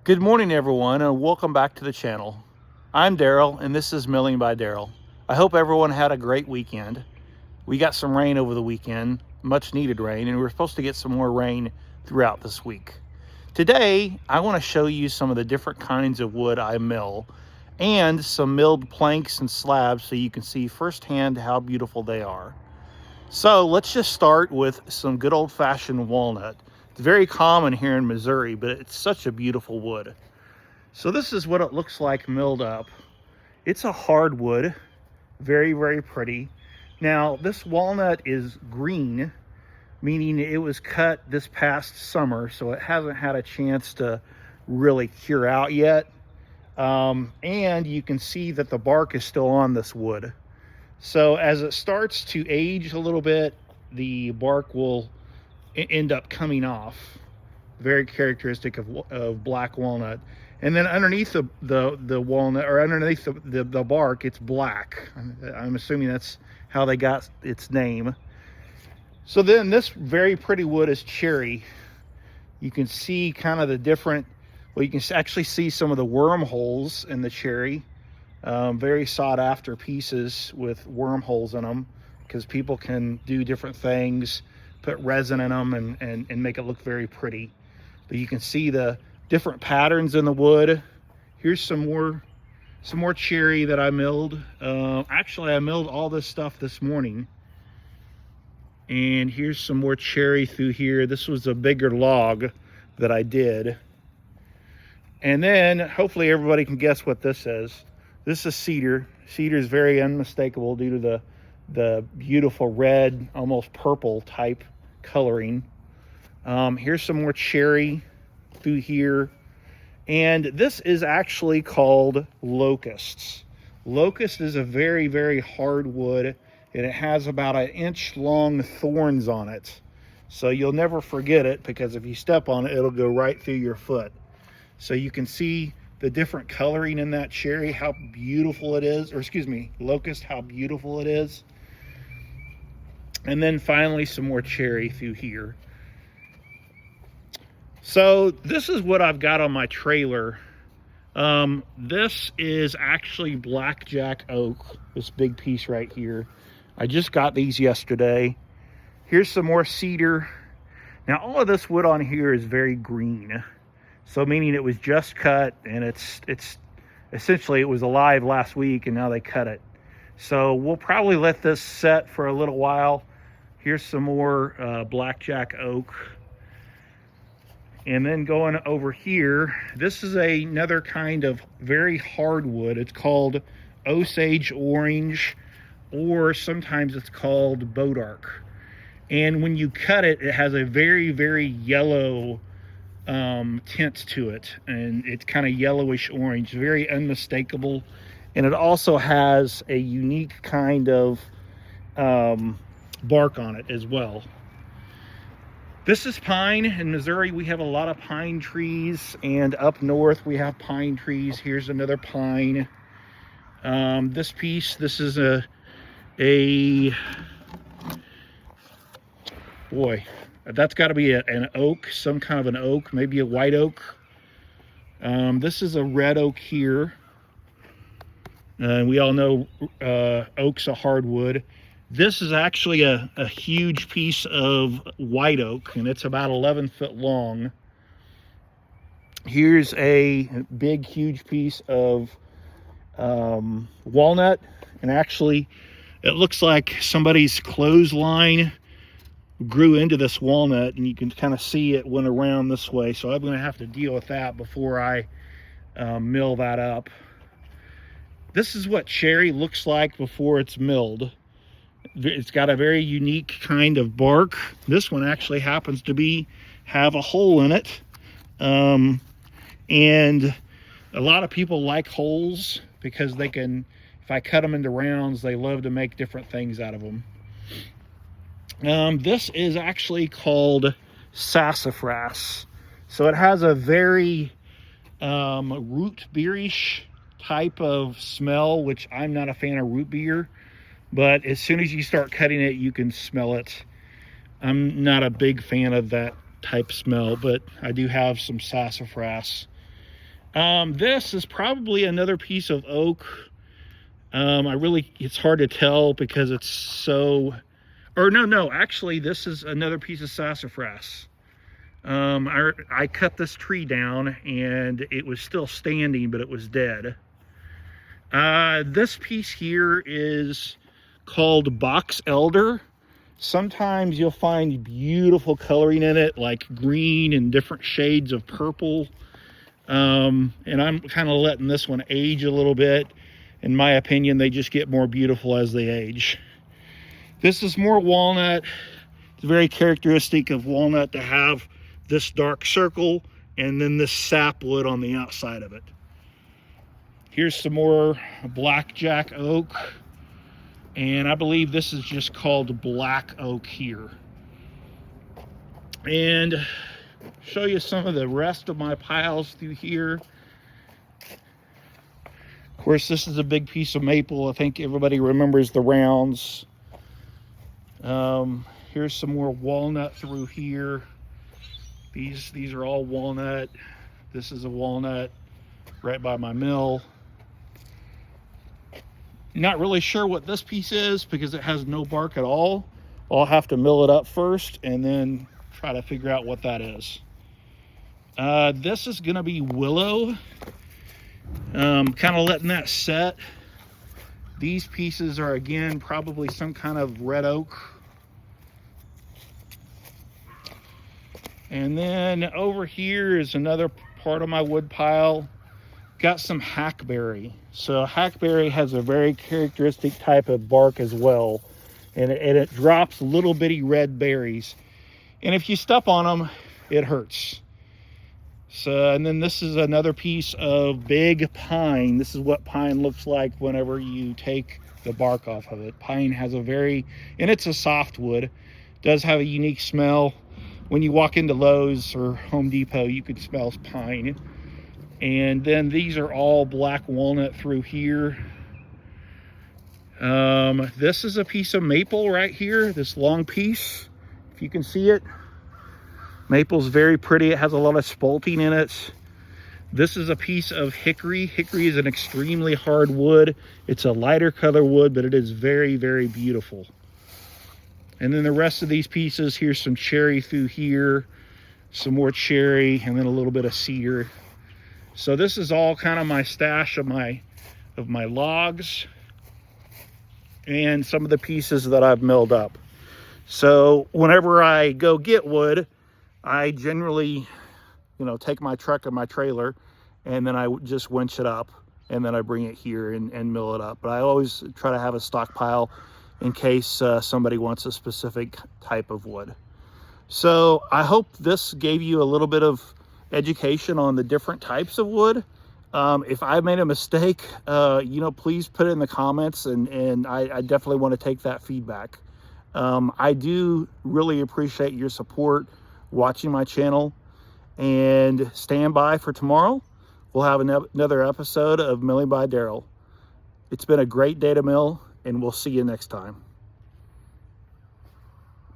Good morning, everyone, and welcome back to the channel. I'm Daryl, and this is Milling by Daryl. I hope everyone had a great weekend. We got some rain over the weekend, much needed rain, and we're supposed to get some more rain throughout this week. Today, I want to show you some of the different kinds of wood I mill and some milled planks and slabs so you can see firsthand how beautiful they are. So let's just start with some good old-fashioned walnut. It's very common here in Missouri, but it's such a beautiful wood. So this is what it looks like milled up. It's a hardwood, very, very pretty. Now, this walnut is green, meaning it was cut this past summer, so it hasn't had a chance to really cure out yet. And you can see that the bark is still on this wood. So as it starts to age a little bit, the bark will end up coming off. Very characteristic of black walnut. And then underneath the walnut, or underneath the bark, it's black. I'm assuming that's how they got its name. So then this very pretty wood is cherry. You can see kind of the different, well, you can actually see some of the wormholes in the cherry. Very sought after pieces with wormholes in them because people can do different things, put resin in them and make it look very pretty. But you can see the different patterns in the wood. Here's some more cherry that I milled. Actually, I milled all this stuff this morning. And here's some more cherry through here. This was a bigger log that I did. And then hopefully everybody can guess what this is. This is cedar. Cedar is very unmistakable due to the beautiful red, almost purple type coloring. Here's some more cherry through here. And this is actually called locusts. Locust is a very, very hard wood, and it has about 1 inch long thorns on it. So you'll never forget it, because if you step on it, it'll go right through your foot. So you can see the different coloring in that cherry, how beautiful it is, or excuse me, locust, how beautiful it is. And then finally some more cherry through here. So this is what I've got on my trailer. This is actually blackjack oak, this big piece right here. I just got these yesterday. Here's some more cedar. Now all of this wood on here is very green. So meaning it was just cut, and it's essentially, it was alive last week and now they cut it. So we'll probably let this set for a little while. Here's some more blackjack oak. And then going over here, this is another kind of very hardwood. It's called Osage orange, or sometimes it's called bodark. And when you cut it, it has a very, very yellow tint to it, and it's kind of yellowish orange, very unmistakable. And it also has a unique kind of bark on it as well. This is pine. In Missouri we have a lot of pine trees, and up north we have pine trees. Here's another pine. This piece, this is boy, that's got to be an oak, some kind of an oak, maybe a white oak. This is a red oak here. We all know oak's a hardwood. This is actually a huge piece of white oak, and it's about 11 foot long. Here's a big, huge piece of walnut, and actually it looks like somebody's clothesline grew into this walnut, and you can kind of see it went around this way. So I'm going to have to deal with that before I mill that up. This is what cherry looks like before it's milled. It's got a very unique kind of bark. This one actually happens to have a hole in it. And a lot of people like holes because they can, if I cut them into rounds, they love to make different things out of them. This is actually called sassafras. So it has a very root beerish type of smell, which I'm not a fan of root beer, but as soon as you start cutting it, you can smell it. I'm not a big fan of that type smell, but I do have some sassafras. This is probably another piece of oak. It's hard to tell because it's so, or no, actually this is another piece of sassafras. I cut this tree down and it was still standing, but it was dead. This piece here is called box elder. Sometimes you'll find beautiful coloring in it, like green and different shades of purple. And I'm kind of letting this one age a little bit. In my opinion, they just get more beautiful as they age. This is more walnut. It's very characteristic of walnut to have this dark circle and then this sapwood on the outside of it. Here's some more blackjack oak. And I believe this is just called black oak here. And show you some of the rest of my piles through here. Of course, this is a big piece of maple. I think everybody remembers the rounds. Here's some more walnut through here. These are all walnut. This is a walnut right by my mill. Not really sure what this piece is because it has no bark at all. I'll have to mill it up first and then try to figure out what that is. This is gonna be willow. Kind of letting that set. These pieces are again probably some kind of red oak. And then over here is another part of my wood pile. Got some hackberry. So hackberry has a very characteristic type of bark as well. And it drops little bitty red berries. And if you step on them, it hurts. So, and then this is another piece of big pine. This is what pine looks like whenever you take the bark off of it. Pine has a very, and it's a softwood, does have a unique smell. When you walk into Lowe's or Home Depot, you can smell pine. And then these are all black walnut through here. This is a piece of maple right here, this long piece, if you can see it. Maple's very pretty. It has a lot of spalting in it. This is a piece of hickory. Hickory is an extremely hard wood. It's a lighter color wood, but it is very, very beautiful. And then the rest of these pieces, here's some cherry through here, some more cherry, and then a little bit of cedar. So this is all kind of my stash of my logs and some of the pieces that I've milled up. So whenever I go get wood, I generally, take my truck and my trailer, and then I just winch it up, and then I bring it here and mill it up. But I always try to have a stockpile in case somebody wants a specific type of wood. So I hope this gave you a little bit of education on the different types of wood. If I made a mistake, please put it in the comments, and I definitely want to take that feedback. I do really appreciate your support watching my channel, and stand by for tomorrow. We'll have another episode of Milling by Daryl. It's been a great day to mill, and we'll see you next time.